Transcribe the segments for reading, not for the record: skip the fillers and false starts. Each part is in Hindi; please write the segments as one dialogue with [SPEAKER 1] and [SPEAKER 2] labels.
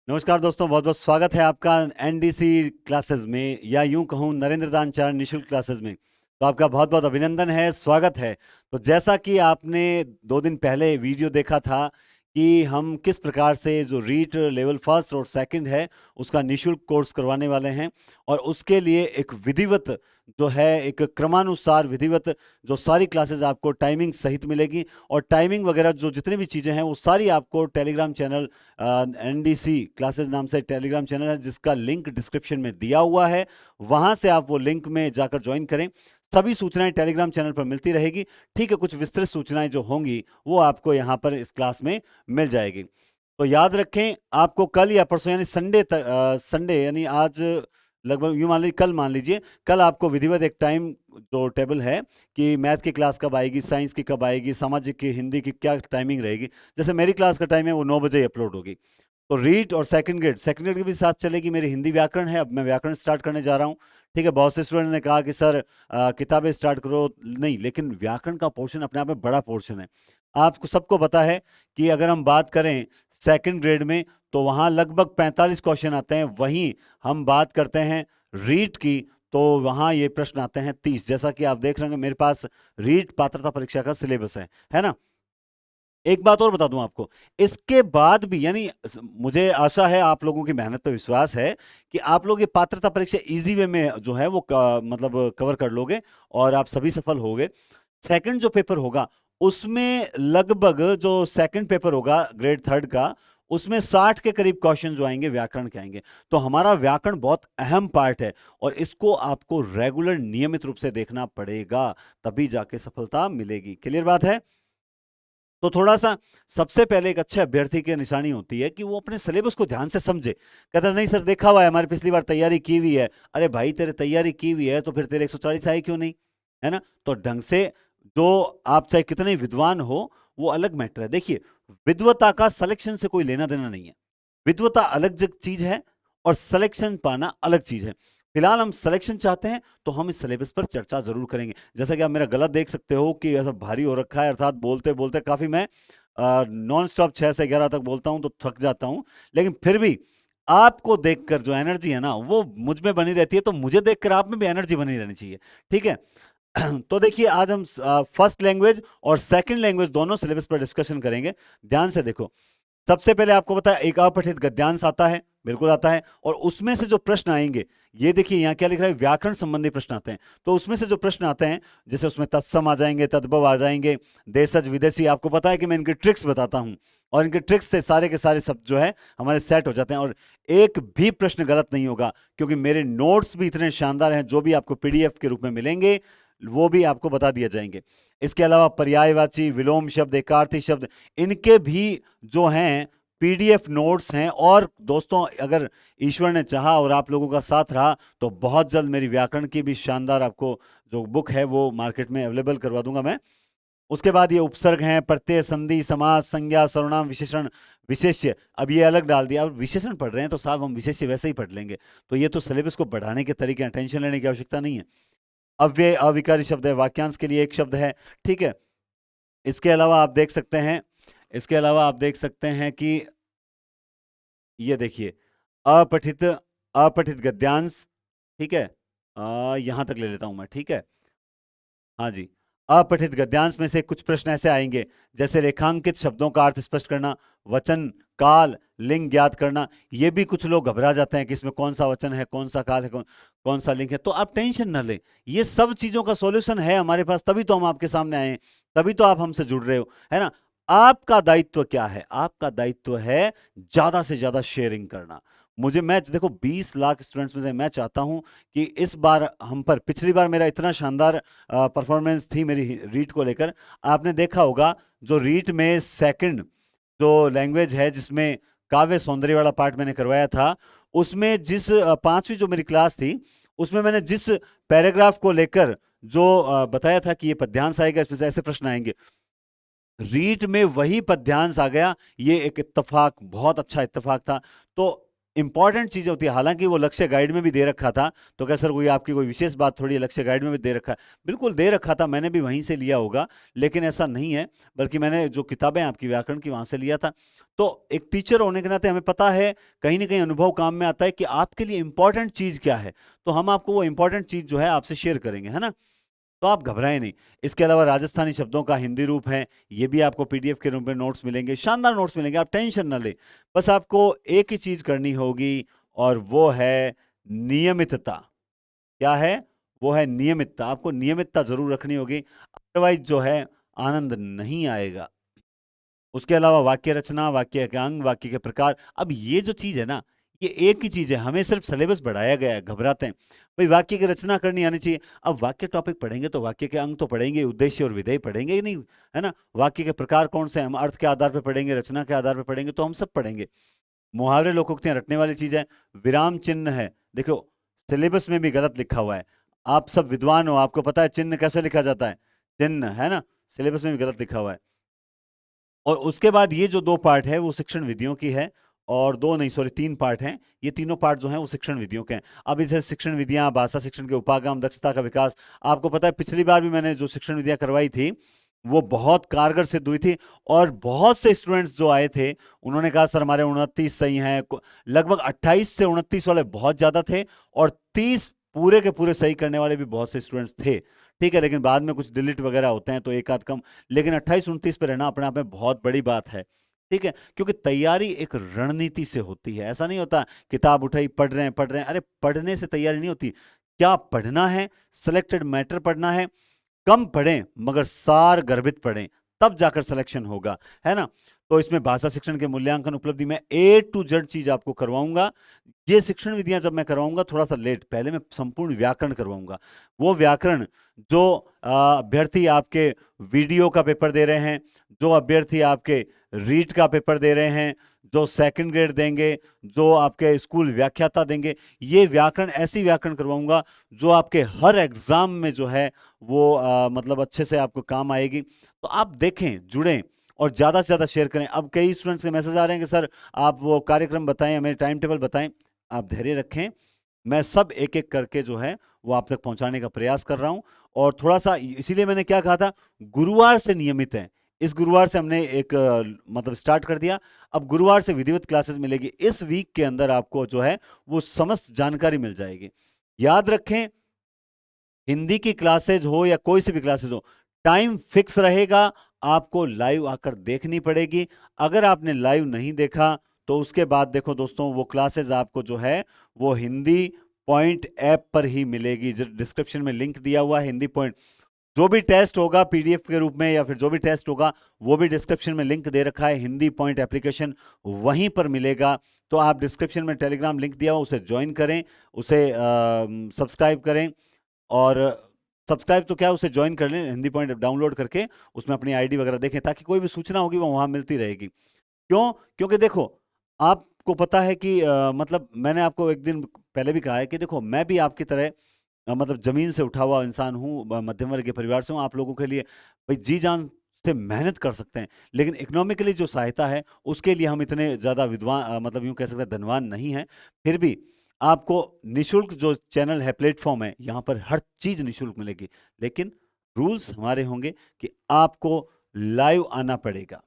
[SPEAKER 1] नमस्कार दोस्तों, बहुत बहुत स्वागत है आपका एनडीसी क्लासेस में, या यूं कहूं नरेंद्र दानचारण निशुल्क क्लासेस में। तो आपका बहुत बहुत अभिनंदन है, स्वागत है। तो जैसा कि आपने 2 दिन पहले वीडियो देखा था कि हम किस प्रकार से जो रीट लेवल फर्स्ट और सेकंड है उसका निशुल्क कोर्स करवाने वाले हैं, और उसके लिए एक विधिवत जो है, एक क्रमानुसार विधिवत जो सारी क्लासेस आपको टाइमिंग सहित मिलेगी, और टाइमिंग वगैरह जो जितनी भी चीज़ें हैं वो सारी आपको टेलीग्राम चैनल एनडीसी क्लासेस नाम से टेलीग्राम चैनल है जिसका लिंक डिस्क्रिप्शन में दिया हुआ है। वहां से आप वो लिंक में जाकर ज्वाइन करें। सभी सूचनाएं टेलीग्राम चैनल पर मिलती रहेगी। ठीक है, कुछ विस्तृत सूचनाएं जो होंगी वो आपको यहां पर इस क्लास में मिल जाएगी। तो याद रखें, आपको कल या परसों यानी संडे यानी आज लगभग यूं मान लीजिए, कल मान लीजिए, कल आपको विधिवत एक टाइम जो टेबल है कि मैथ की क्लास कब आएगी, साइंस की कब आएगी, सामाजिक की, हिंदी की क्या टाइमिंग रहेगी। जैसे मेरी क्लास का टाइम है वो 9 बजे अपलोड होगी। तो रीट और सेकंड ग्रेड के भी साथ चलेगी। मेरी हिंदी व्याकरण है, अब मैं व्याकरण स्टार्ट करने जा रहा हूँ। ठीक है, बहुत से स्टूडेंट ने कहा कि सर किताबें स्टार्ट करो, नहीं, लेकिन व्याकरण का पोर्शन अपने आप में बड़ा पोर्शन है। आपको सबको पता है कि अगर हम बात करें सेकंड ग्रेड में तो वहां लगभग 45 क्वेश्चन आते हैं, वहीं हम बात करते हैं रीट की तो वहां ये प्रश्न आते हैं 30। जैसा कि आप देख रहे हैं मेरे पास रीट पात्रता परीक्षा का सिलेबस है ना। एक बात और बता दूं आपको, इसके बाद भी यानी मुझे आशा है, आप लोगों की मेहनत पे विश्वास है कि आप लोग ये पात्रता परीक्षा इजी वे में जो है वो मतलब कवर कर लोगे और आप सभी सफल होगे। सेकंड जो पेपर होगा उसमें लगभग जो सेकंड पेपर होगा ग्रेड थर्ड का, उसमें 60 के करीब क्वेश्चन जो आएंगे व्याकरण के आएंगे। तो हमारा व्याकरण बहुत अहम पार्ट है और इसको आपको रेगुलर नियमित रूप से देखना पड़ेगा, तभी जाके सफलता मिलेगी। क्लियर बात है। तो थोड़ा सा सबसे पहले एक अच्छे अभ्यर्थी की निशानी होती है कि वो अपने सिलेबस को ध्यान से समझे। कहता है नहीं सर, देखा हुआ है, हमारे पिछली बार तैयारी की हुई है। अरे भाई, तेरे तैयारी की हुई है तो फिर तेरे 140 आए क्यों नहीं, है ना। तो ढंग से, जो आप चाहे कितने विद्वान हो, वो अलग मैटर है। देखिए, विद्वता का सिलेक्शन से कोई लेना देना नहीं है। विद्वता अलग चीज है और सिलेक्शन पाना अलग चीज है। फिलहाल हम सिलेक्शन चाहते हैं तो हम इस सिलेबस पर चर्चा जरूर करेंगे। जैसा कि आप मेरा गला देख सकते हो कि ऐसा भारी हो रखा है, अर्थात बोलते बोलते काफी मैं नॉन स्टॉप 6 से 11 तक बोलता हूं तो थक जाता हूं, लेकिन फिर भी आपको देखकर जो एनर्जी है ना वो मुझ में बनी रहती है, तो मुझे देखकर आप में भी एनर्जी बनी रहनी चाहिए। ठीक है। तो देखिए, आज हम फर्स्ट लैंग्वेज और सेकंड लैंग्वेज दोनों सिलेबस पर डिस्कशन करेंगे। ध्यान से देखो, सबसे पहले आपको पता है एक अपठित गद्यांश आता है, बिल्कुल आता है, और उसमें से जो प्रश्न आएंगे, ये देखिए यहां क्या लिख रहा है, व्याकरण संबंधी प्रश्न आते हैं। तो उसमें से जो प्रश्न आते हैं, जैसे उसमें तत्सम आ जाएंगे, तद्भव आ जाएंगे, देशज विदेशी, आपको पता है कि मैं इनके ट्रिक्स बताता हूं, और इनके ट्रिक्स से सारे के सारे शब्द जो है हमारे सेट हो जाते हैं, और एक भी प्रश्न गलत नहीं होगा, क्योंकि मेरे नोट्स भी इतने शानदार हैं, जो भी आपको पीडीएफ के रूप में मिलेंगे वो भी आपको बता दिए जाएंगे। इसके अलावा पर्यायवाची, विलोम शब्द, एकार्थी शब्द, इनके भी जो हैं पीडीएफ नोट्स हैं। और दोस्तों, अगर ईश्वर ने चाहा और आप लोगों का साथ रहा तो बहुत जल्द मेरी व्याकरण की भी शानदार आपको जो बुक है वो मार्केट में अवेलेबल करवा दूंगा मैं। उसके बाद ये उपसर्ग हैं, प्रत्यय, संधि, समास, संज्ञा, सर्वनाम, विशेषण, विशेष्य, अब ये अलग डाल दिया। अब विशेषण पढ़ रहे हैं तो साहब हम विशेष्य वैसे ही पढ़ लेंगे। तो ये तो सिलेबस को बढ़ाने के तरीके हैं, टेंशन लेने की आवश्यकता नहीं है। अव्यय अविकारी शब्द है, वाक्यांश के लिए एक शब्द है। ठीक है। इसके अलावा आप देख सकते हैं, इसके अलावा आप देख सकते हैं कि ये देखिए, अपठित अपठित गद्यांश। ठीक है, यहां तक ले लेता हूं मैं। ठीक है, हाँ जी। अपठित गद्यांश में से कुछ प्रश्न ऐसे आएंगे, जैसे रेखांकित शब्दों का अर्थ स्पष्ट करना, वचन, काल, लिंग ज्ञात करना। ये भी कुछ लोग घबरा जाते हैं कि इसमें कौन सा वचन है, कौन सा काल है, कौन सा लिंग है। तो आप टेंशन ना लें, ये सब चीजों का सॉल्यूशन है हमारे पास, तभी तो हम आपके सामने आए हैं, तभी तो आप हमसे जुड़ रहे हो, है ना। आपका दायित्व क्या है? आपका दायित्व है ज्यादा से ज्यादा शेयरिंग करना। मैं देखो 20 लाख स्टूडेंट्स में से मैं चाहता हूं कि इस बार हम पर, पिछली बार मेरा इतना शानदार परफॉर्मेंस थी मेरी रीट को लेकर। आपने देखा होगा जो रीट में सेकंड जो लैंग्वेज है जिसमें काव्य सौंदर्य वाला पार्ट मैंने करवाया था, उसमें जिस पांचवी जो मेरी क्लास थी उसमें मैंने जिस पैराग्राफ को लेकर जो बताया था कि ये पद्यांश आएगा, इसमें से ऐसे प्रश्न आएंगे, रीट में वही पद्यांश आ गया। ये एक इत्तेफाक, बहुत अच्छा इत्तेफाक था। तो इंपॉर्टेंट चीजें होती है। हालांकि वो लक्ष्य गाइड में भी दे रखा था, तो क्या सर कोई आपकी कोई विशेष बात थोड़ी है, लक्ष्य गाइड में भी दे रखा है। बिल्कुल दे रखा था, मैंने भी वहीं से लिया होगा, लेकिन ऐसा नहीं है, बल्कि मैंने जो किताबें आपकी व्याकरण की वहां से लिया था। तो एक टीचर होने के नाते हमें पता है, कहीं ना कहीं अनुभव काम में आता है कि आपके लिए इंपॉर्टेंट चीज क्या है, तो हम आपको वो इंपॉर्टेंट चीज जो है आपसे शेयर करेंगे, है ना। तो आप घबराएं नहीं। इसके अलावा राजस्थानी शब्दों का हिंदी रूप है, ये भी आपको पीडीएफ के रूप में नोट्स मिलेंगे, शानदार नोट्स मिलेंगे, आप टेंशन ना लें। बस आपको एक ही चीज करनी होगी, और वो है नियमितता। क्या है? वो है नियमितता। आपको नियमितता जरूर रखनी होगी, अदरवाइज जो है आनंद नहीं आएगा। उसके अलावा वाक्य रचना, वाक्य के अंग, वाक्य के प्रकार, अब ये जो चीज है ना, ये एक ही चीज है, हमें सिर्फ सिलेबस बढ़ाया गया है, घबराते हैं। भाई वाक्य की रचना करनी आनी चाहिए। अब वाक्य टॉपिक पढ़ेंगे तो वाक्य के अंग तो पढ़ेंगे, उद्देश्य और विधेय पढ़ेंगे ही नहीं, है ना। वाक्य के प्रकार कौन से हैं? हम अर्थ के आधार पर पढ़ेंगे, रचना के आधार पर पढ़ेंगे, तो हम सब पढ़ेंगे। मुहावरे लोकोक्तियां रटने वाली चीज है। विराम चिन्ह है, देखो सिलेबस में भी गलत लिखा हुआ है। आप सब विद्वान हो, आपको पता है चिन्ह कैसे लिखा जाता है, चिन्ह, है ना। सिलेबस में भी गलत लिखा हुआ है। और उसके बाद ये जो दो पार्ट है वो शिक्षण विधियों की है, और दो नहीं सॉरी 3 पार्ट हैं। ये तीनों पार्ट जो हैं वो शिक्षण विधियों के हैं। अब इसे शिक्षण विधियां, भाषा शिक्षण के उपागम, दक्षता का विकास, आपको पता है पिछली बार भी मैंने जो शिक्षण विधियां करवाई थी वो बहुत कारगर सिद्ध हुई थी। और बहुत से स्टूडेंट्स जो आए थे उन्होंने कहा सर हमारे 29 सही हैं, लगभग 28 से 29 वाले बहुत ज्यादा थे, और 30 पूरे के पूरे सही करने वाले भी बहुत से स्टूडेंट्स थे। ठीक है, लेकिन बाद में कुछ डिलीट वगैरह होते हैं तो एक आध कम, लेकिन 28-29 पे रहना अपने आप में बहुत बड़ी बात है। ठीक है, क्योंकि तैयारी एक रणनीति से होती है, ऐसा नहीं होता किताब उठाई पढ़ रहे हैं पढ़ रहे हैं। अरे पढ़ने से तैयारी नहीं होती, क्या पढ़ना है, सिलेक्टेड मैटर पढ़ना है, कम पढ़ें मगर सार गर्भित पढ़ें, तब जाकर सिलेक्शन होगा, है ना। तो इसमें भाषा शिक्षण के मूल्यांकन उपलब्धि में ए टू जेड चीज आपको करवाऊंगा। ये शिक्षण विधियां जब मैं करवाऊंगा थोड़ा सा लेट, पहले मैं संपूर्ण व्याकरण करवाऊंगा। वो व्याकरण जो अभ्यर्थी आपके वीडियो का पेपर दे रहे हैं, जो अभ्यर्थी आपके रीट का पेपर दे रहे हैं, जो सेकंड ग्रेड देंगे, जो आपके स्कूल व्याख्याता देंगे, ये व्याकरण ऐसी व्याकरण करवाऊंगा जो आपके हर एग्जाम में जो है वो मतलब अच्छे से आपको काम आएगी। तो आप देखें, जुड़ें, और ज्यादा से ज्यादा शेयर करें। अब कई स्टूडेंट्स के मैसेज आ रहे हैं कि सर आप वो कार्यक्रम बताएं, हमें टाइम टेबल बताएं। आप धैर्य रखें, मैं सब एक एक करके जो है वो आप तक पहुंचाने का प्रयास कर रहा हूं। और थोड़ा सा इसीलिए मैंने क्या कहा था, गुरुवार से नियमित है। इस गुरुवार से हमने एक मतलब स्टार्ट कर दिया। अब गुरुवार से विधिवत क्लासेस मिलेगी, इस वीक के अंदर आपको जो है वो समस्त जानकारी मिल जाएगी। याद रखें, हिंदी की क्लासेज हो या कोई सी भी क्लासेज हो, टाइम फिक्स रहेगा, आपको लाइव आकर देखनी पड़ेगी। अगर आपने लाइव नहीं देखा तो उसके बाद देखो दोस्तों, वो क्लासेज आपको जो है वो हिंदी पॉइंट ऐप पर ही मिलेगी। डिस्क्रिप्शन में लिंक दिया हुआ है हिंदी पॉइंट। जो भी टेस्ट होगा पीडीएफ के रूप में या फिर जो भी टेस्ट होगा वो भी डिस्क्रिप्शन में लिंक दे रखा है, हिंदी पॉइंट एप्लीकेशन वहीं पर मिलेगा। तो आप डिस्क्रिप्शन में टेलीग्राम लिंक दिया हुआ, उसे ज्वाइन करें, उसे सब्सक्राइब करें। और सब्सक्राइब तो क्या, उसे ज्वाइन कर लें, हिंदी पॉइंट डाउनलोड करके उसमें अपनी आईडी वगैरह देखें, ताकि कोई भी सूचना होगी वो वहां मिलती रहेगी। क्यों? क्योंकि देखो, आपको पता है कि मतलब मैंने आपको एक दिन पहले भी कहा है कि देखो मैं भी आपकी तरह मतलब जमीन से उठा हुआ इंसान हूँ, मध्यम वर्ग के परिवार से हूँ। आप लोगों के लिए भाई जी जान से मेहनत कर सकते हैं, लेकिन इकोनॉमिकली जो सहायता है उसके लिए हम इतने ज़्यादा विद्वान मतलब यूँ कह सकते हैं धनवान नहीं हैं। फिर भी आपको निशुल्क जो चैनल है, प्लेटफॉर्म है, यहाँ पर हर चीज़ निशुल्क मिलेगी। लेकिन रूल्स हमारे होंगे कि आपको लाइव आना पड़ेगा,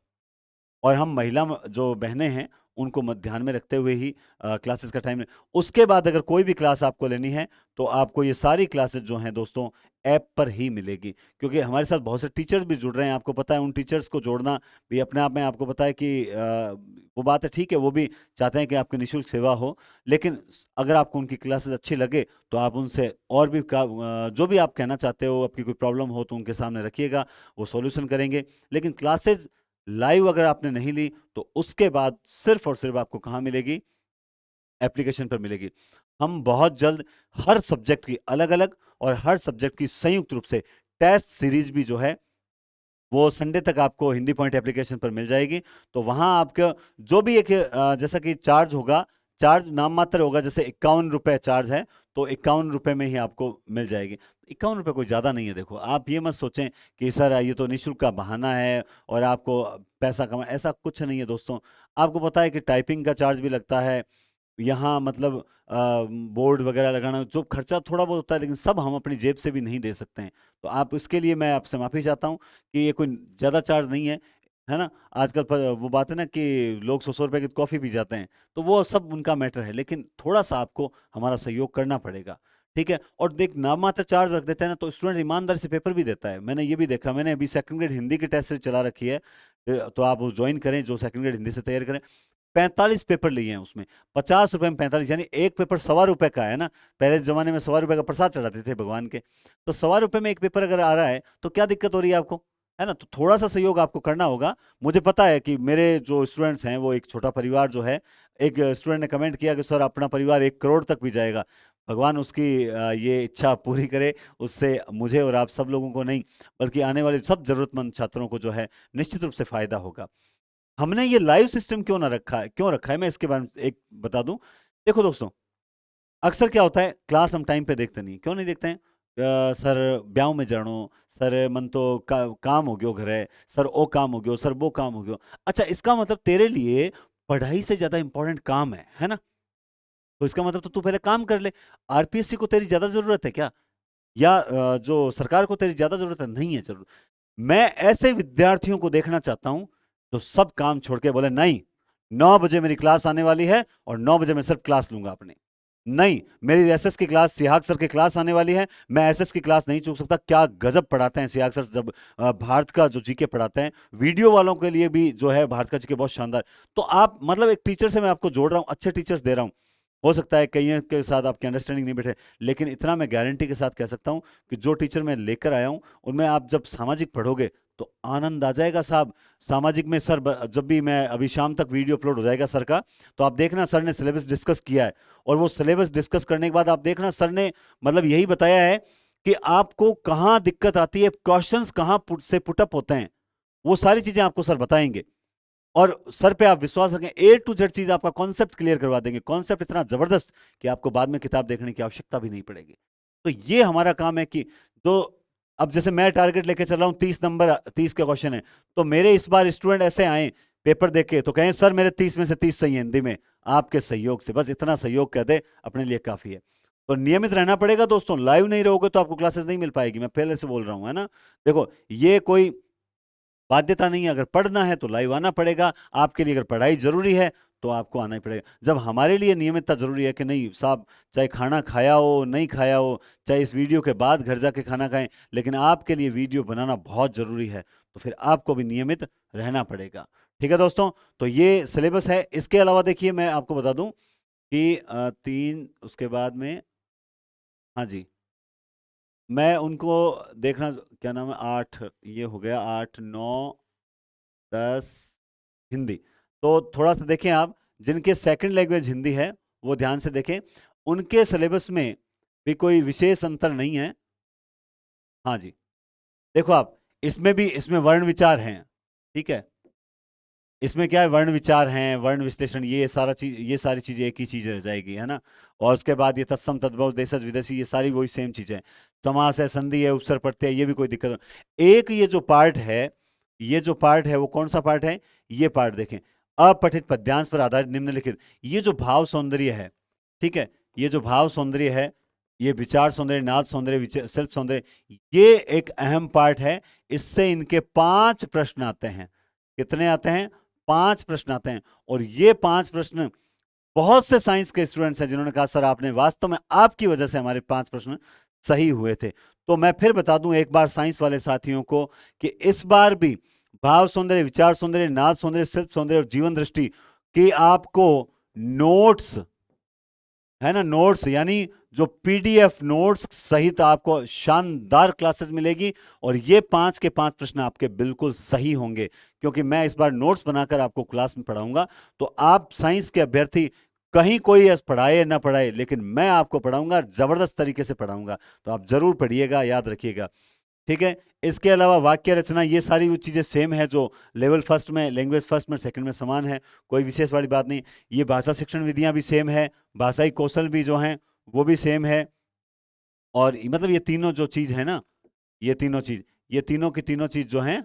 [SPEAKER 1] और हम महिला जो बहनें हैं उनको ध्यान में रखते हुए ही क्लासेस का टाइम। उसके बाद अगर कोई भी क्लास आपको लेनी है तो आपको ये सारी क्लासेस जो हैं दोस्तों ऐप पर ही मिलेगी, क्योंकि हमारे साथ बहुत से टीचर्स भी जुड़ रहे हैं। आपको पता है उन टीचर्स को जोड़ना भी अपने आप में, आपको पता है कि वो बात है, ठीक है, वो भी चाहते हैं कि आपकी निःशुल्क सेवा हो। लेकिन अगर आपको उनकी क्लासेस अच्छी लगे तो आप उनसे और भी जो भी आप कहना चाहते हो, आपकी कोई प्रॉब्लम हो तो उनके सामने रखिएगा, वो सॉल्यूशन करेंगे। लेकिन क्लासेस लाइव अगर आपने नहीं ली तो उसके बाद सिर्फ और सिर्फ आपको कहां मिलेगी, एप्लीकेशन पर मिलेगी। हम बहुत जल्द हर सब्जेक्ट की अलग अलग और हर सब्जेक्ट की संयुक्त रूप से टेस्ट सीरीज भी जो है वो संडे तक आपको हिंदी पॉइंट एप्लीकेशन पर मिल जाएगी। तो वहां आपका जो भी एक जैसा कि चार्ज होगा, चार्ज नाम मात्र होगा, जैसे 51 रुपए चार्ज है, तो 51 रुपए में ही आपको मिल जाएगी। 51 रुपए कोई ज़्यादा नहीं है। देखो आप ये मत सोचें कि सर ये तो निःशुल्क का बहाना है और आपको पैसा कमा, ऐसा कुछ नहीं है दोस्तों। आपको पता है कि टाइपिंग का चार्ज भी लगता है, यहाँ मतलब बोर्ड वगैरह लगाना जो खर्चा थोड़ा बहुत होता है, लेकिन सब हम अपनी जेब से भी नहीं दे सकते हैं। तो आप इसके लिए मैं आपसे माफ़ी चाहता हूँ कि ये कोई ज़्यादा चार्ज नहीं है ना? आजकल वो बात है ना कि लोग 100-100 रुपए की कॉफ़ी पी जाते हैं, तो वो सब उनका मैटर है, लेकिन थोड़ा-सा आपको हमारा सहयोग करना पड़ेगा, ठीक है? और देख नाम मात्र चार्ज रख देते हैं ना, तो स्टूडेंट ईमानदारी से पेपर भी देता है। मैंने ये भी देखा, मैंने अभी सेकंड ग्रेड हिंदी की टेस्ट सीरीज़ चला रखी है। तो आप वो जॉइन करें, जो सेकंड ग्रेड हिंदी से तैयारी करें। 45 पेपर लिए हैं उसमें, 50 रुपए में 45, यानी एक पेपर ₹1.25 का है ना। पहले जमाने में ₹1.25 का प्रसाद चढ़ाते थे भगवान के, तो ₹1.25 में एक पेपर अगर आ रहा है तो क्या दिक्कत हो रही है आपको, है ना? तो थोड़ा सा सहयोग आपको करना होगा। मुझे पता है कि मेरे जो स्टूडेंट्स हैं वो एक छोटा परिवार जो है, एक स्टूडेंट ने कमेंट किया कि सर अपना परिवार 1 करोड़ तक भी जाएगा। भगवान उसकी ये इच्छा पूरी करे, उससे मुझे और आप सब लोगों को नहीं, बल्कि आने वाले सब जरूरतमंद छात्रों को जो है निश्चित रूप से फायदा होगा। हमने ये लाइव सिस्टम क्यों रखा है, मैं इसके बारे में एक बता दूं। देखो दोस्तों, अक्सर क्या होता है, क्लास हम टाइम पे देखते नहीं, क्यों नहीं देखते हैं? सर ब्याह में जानो, सर मन तो काम हो गयो घरे, सर ओ काम हो गयो, सर वो काम हो गयो। अच्छा, इसका मतलब तेरे लिए पढ़ाई से ज्यादा इंपॉर्टेंट काम है ना? तो इसका मतलब तो तू पहले काम कर ले। आरपीएससी को तेरी ज्यादा जरूरत है क्या? या जो सरकार को तेरी ज्यादा जरूरत है? नहीं है जरूरत। मैं ऐसे विद्यार्थियों को देखना चाहता हूं जो सब काम छोड़ के बोले नहीं, 9 बजे मेरी क्लास आने वाली है और 9 बजे मैं सिर्फ क्लास लूंगा अपने। नहीं, मेरी एसएस की क्लास, सिहाग सर की क्लास आने वाली है, मैं एसएस की क्लास नहीं चूक सकता। क्या गजब पढ़ाते हैं सिहाग सर, जब भारत का जो जीके पढ़ाते हैं, वीडियो वालों के लिए भी जो है भारत का जीके बहुत शानदार। तो आप मतलब एक टीचर से मैं आपको जोड़ रहा हूं, अच्छे टीचर्स दे रहा हूं। हो सकता है कईयों के साथ आपकी अंडरस्टैंडिंग नहीं बैठे, लेकिन इतना मैं गारंटी के साथ कह सकता हूं कि जो टीचर मैं लेकर आया हूं उनमें आप जब सामाजिक पढ़ोगे तो आनंद आ जाएगा साहब। सामाजिक में सर जब भी मैं अभी शाम तक वीडियो अपलोड हो जाएगा सर का, तो आप देखना सर ने सिलेबस डिस्कस किया है। और वो सिलेबस डिस्कस करने के बाद आप देखना सर ने मतलब यही बताया है कि आपको कहां दिक्कत आती है, क्वेश्चंस कहां से पुटअप होते हैं, वो सारी चीजें आपको सर बताएंगे। और सर पे आप विश्वास रखें, ए टू जेड चीज आपका कॉन्सेप्ट क्लियर करवा देंगे। कॉन्सेप्ट इतना जबरदस्त कि आपको बाद में किताब देखने की आवश्यकता भी नहीं पड़ेगी। तो ये हमारा काम है कि जो अब जैसे मैं टारगेट लेके चल रहा हूं 30 नंबर, 30 के क्वेश्चन है, तो मेरे इस बार स्टूडेंट ऐसे आए पेपर देके तो कहें सर मेरे 30 में से 30 सही है हिंदी में, आपके सहयोग से, बस इतना सहयोग कह दे अपने लिए काफी है। तो नियमित रहना पड़ेगा दोस्तों, लाइव नहीं रहोगे तो आपको क्लासेस नहीं मिल पाएगी, मैं पहले से बोल रहा हूं, है ना? देखो, ये कोई बाध्यता नहीं है, अगर पढ़ना है तो लाइव आना पड़ेगा आपके लिए, अगर पढ़ाई जरूरी है तो आपको आना ही पड़ेगा। जब हमारे लिए नियमितता जरूरी है कि नहीं साहब, चाहे खाना खाया हो नहीं खाया हो, चाहे इस वीडियो के बाद घर जाके खाना खाएं, लेकिन आपके लिए वीडियो बनाना बहुत जरूरी है, तो फिर आपको भी नियमित रहना पड़ेगा। ठीक है दोस्तों, तो ये सिलेबस है। इसके अलावा देखिए मैं आपको बता दूं कि 3 उसके बाद में, हाँ जी, मैं उनको देखना, क्या नाम है, 8 ये हो गया, 8 9 10 हिंदी। तो थोड़ा सा देखें आप, जिनके सेकंड लैंग्वेज हिंदी है वो ध्यान से देखें, उनके सिलेबस में भी कोई विशेष अंतर नहीं है। हाँ जी, देखो आप, इसमें भी इसमें वर्ण विचार हैं, ठीक है? इसमें क्या है, वर्ण विचार हैं, वर्ण विश्लेषण, ये सारा चीज, ये सारी चीजें एक ही चीज रह जाएगी, है ना? और उसके बाद ये तत्सम तद्भव देशज विदेशी, ये सारी वही सेम चीजें। समास है, संधि है, उपसर्ग प्रत्यय, ये भी कोई दिक्कत नहीं। एक ये जो पार्ट है, ये जो पार्ट है वो कौन सा पार्ट है? ये पार्ट देखें, अपठित पद्यांश पर आधारित निम्नलिखित, ये जो भाव सौंदर्य है, ठीक है, ये जो भाव सौंदर्य है, ये विचार सौंदर्य, नाद सौंदर्य, शिल्प सौंदर्य, ये एक अहम पार्ट है। इससे इनके 5 प्रश्न आते हैं। कितने आते हैं? 5 प्रश्न आते हैं। और ये 5 प्रश्न, बहुत से साइंस के स्टूडेंट्स हैं जिन्होंने कहा सर आपने वास्तव में, आपकी वजह से हमारे 5 प्रश्न सही हुए थे। तो मैं फिर बता दूं एक बार साइंस वाले साथियों को कि इस बार भी भाव सौंदर्य, विचार सौंदर्य, नाद सौंदर्य, शिल्प सौंदर्य और जीवन दृष्टि की आपको नोट्स, है ना, नोट्स यानी जो पीडीएफ नोट्स सहित आपको शानदार क्लासेस मिलेगी। और ये 5 के 5 प्रश्न आपके बिल्कुल सही होंगे, क्योंकि मैं इस बार नोट्स बनाकर आपको क्लास में पढ़ाऊंगा। तो आप साइंस के अभ्यर्थी, कहीं कोई पढ़ाए ना पढ़ाए, लेकिन मैं आपको पढ़ाऊंगा, जबरदस्त तरीके से पढ़ाऊंगा। तो आप जरूर पढ़िएगा, याद रखिएगा, ठीक है? इसके अलावा वाक्य रचना, ये सारी वो चीज़ें सेम है जो लेवल फर्स्ट में, लैंग्वेज फर्स्ट में, सेकंड में समान है, कोई विशेष वाली बात नहीं। ये भाषा शिक्षण विधियां भी सेम है, भाषाई कौशल भी जो हैं वो भी सेम है। और मतलब ये तीनों जो चीज़ है ना, ये तीनों चीज़, ये तीनों की तीनों चीज़ जो हैं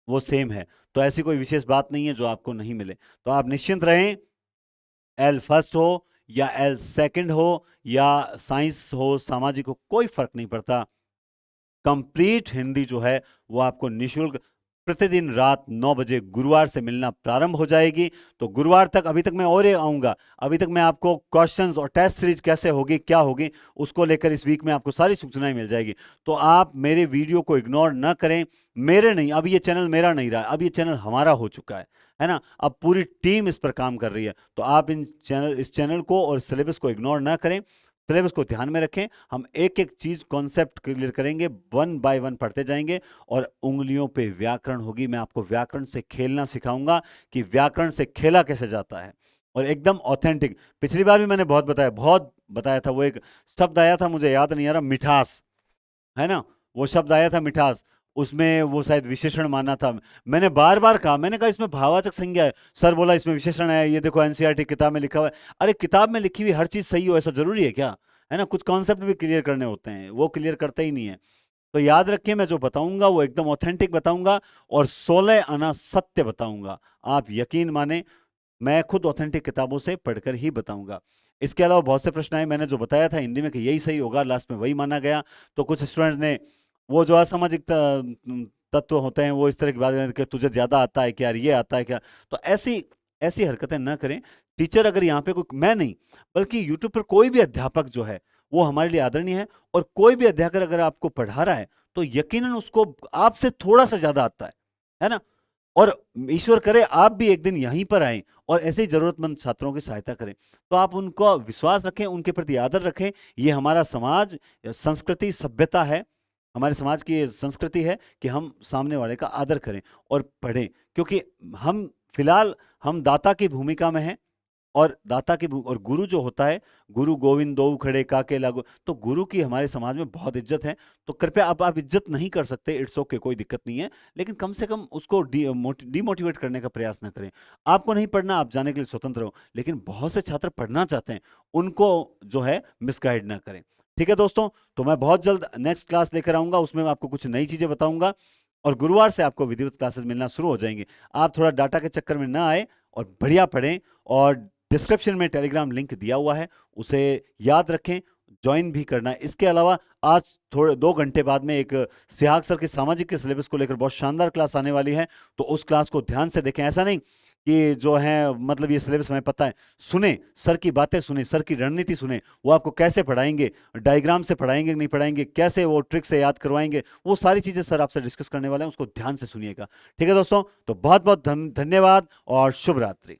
[SPEAKER 1] वो सेम है। तो ऐसी कोई विशेष बात नहीं है जो आपको नहीं मिले। तो आप निश्चिंत रहें, एल फर्स्ट हो या एल सेकंड हो या साइंस हो, सामाजिक हो, कोई फर्क नहीं पड़ता। कंप्लीट हिंदी जो है वो आपको निशुल्क प्रतिदिन रात 9 बजे गुरुवार से मिलना प्रारंभ हो जाएगी। तो गुरुवार तक, अभी तक मैं और ये आऊंगा, अभी तक मैं आपको क्वेश्चंस और टेस्ट सीरीज कैसे होगी, क्या होगी, उसको लेकर इस वीक में आपको सारी सूचनाएं मिल जाएगी। तो आप मेरे वीडियो को इग्नोर ना करें। मेरे नहीं, अब ये चैनल मेरा नहीं रहा, अब ये चैनल हमारा हो चुका है ना। अब पूरी टीम इस पर काम कर रही है। तो आप इस चैनल को और सिलेबस को इग्नोर ना करें, सिलेबस को ध्यान में रखें। हम एक एक चीज कॉन्सेप्ट क्लियर करेंगे, वन बाय वन पढ़ते जाएंगे और उंगलियों पे व्याकरण होगी। मैं आपको व्याकरण से खेलना सिखाऊंगा कि व्याकरण से खेला कैसे जाता है, और एकदम ऑथेंटिक। पिछली बार भी मैंने बहुत बताया था। वो एक शब्द आया था, मुझे याद नहीं आ रहा, मिठास, है ना। वो शब्द आया था मिठास, उसमें वो शायद विशेषण माना था। मैंने बार बार कहा, मैंने कहा इसमें भाववाचक संज्ञा है। सर बोला इसमें विशेषण है, ये देखो एनसीईआरटी किताब में लिखा हुआ है। अरे किताब में लिखी हुई हर चीज सही हो ऐसा जरूरी है क्या? है ना, कुछ कॉन्सेप्ट भी क्लियर करने होते हैं, वो क्लियर करते ही नहीं है। तो याद रखिए, मैं जो बताऊंगा वो एकदम ऑथेंटिक बताऊंगा और 16 आना सत्य बताऊंगा। आप यकीन माने, मैं खुद ऑथेंटिक किताबों से पढ़कर ही बताऊंगा। इसके अलावा बहुत से प्रश्न आए, मैंने जो बताया था हिंदी में कि यही सही होगा, लास्ट में वही माना गया। तो कुछ स्टूडेंट्स ने वो जो असामाजिक तत्व होते हैं वो इस तरह की बात कि तुझे ज्यादा आता है क्या, ये आता है क्या। तो ऐसी ऐसी हरकतें ना करें। टीचर अगर यहाँ पे कोई, मैं नहीं बल्कि यूट्यूब पर कोई भी अध्यापक जो है वो हमारे लिए आदरणीय है। और कोई भी अध्यापक अगर आपको पढ़ा रहा है तो यकीनन उसको आपसे थोड़ा सा ज्यादा आता है ना। और ईश्वर करे आप भी एक दिन यहीं पर आए और ऐसे ही जरूरतमंद छात्रों की सहायता करें। तो आप उनको विश्वास रखें, उनके प्रति आदर रखें। ये हमारा समाज, संस्कृति, सभ्यता है। हमारे समाज की ये संस्कृति है कि हम सामने वाले का आदर करें और पढ़ें। क्योंकि हम फिलहाल हम दाता की भूमिका में हैं। और और गुरु जो होता है, गुरु गोविंद दो खड़े काके लागो, तो गुरु की हमारे समाज में बहुत इज्जत है। तो कृपया, आप इज्जत नहीं कर सकते, इट्स ओके, कोई दिक्कत नहीं है, लेकिन कम से कम उसको डिमोटिवेट करने का प्रयास ना करें। आपको नहीं पढ़ना, आप जाने के लिए स्वतंत्र हो, लेकिन बहुत से छात्र पढ़ना चाहते हैं, उनको जो है मिसगाइड ना करें। ठीक है दोस्तों, तो मैं बहुत जल्द नेक्स्ट क्लास लेकर आऊंगा, उसमें मैं आपको कुछ नई चीजें बताऊंगा और गुरुवार से आपको विधिवत क्लासेस मिलना शुरू हो जाएंगे। आप थोड़ा डाटा के चक्कर में ना आए और बढ़िया पढ़ें। और डिस्क्रिप्शन में टेलीग्राम लिंक दिया हुआ है, उसे याद रखें, ज्वाइन भी करना है। इसके अलावा आज थोड़े 2 घंटे बाद में एक सिहाग सर के सामाजिक के सिलेबस को लेकर बहुत शानदार क्लास आने वाली है। तो उस क्लास को ध्यान से देखें। ऐसा नहीं कि जो है मतलब ये सिलेबस हमें पता है, सुने सर की बातें, सुने सर की रणनीति, सुने वो आपको कैसे पढ़ाएंगे, डायग्राम से पढ़ाएंगे कि नहीं पढ़ाएंगे, कैसे वो ट्रिक से याद करवाएंगे, वो सारी चीजें सर आपसे डिस्कस करने वाले हैं, उसको ध्यान से सुनिएगा। ठीक है दोस्तों, तो बहुत बहुत धन्यवाद और शुभ रात्रि।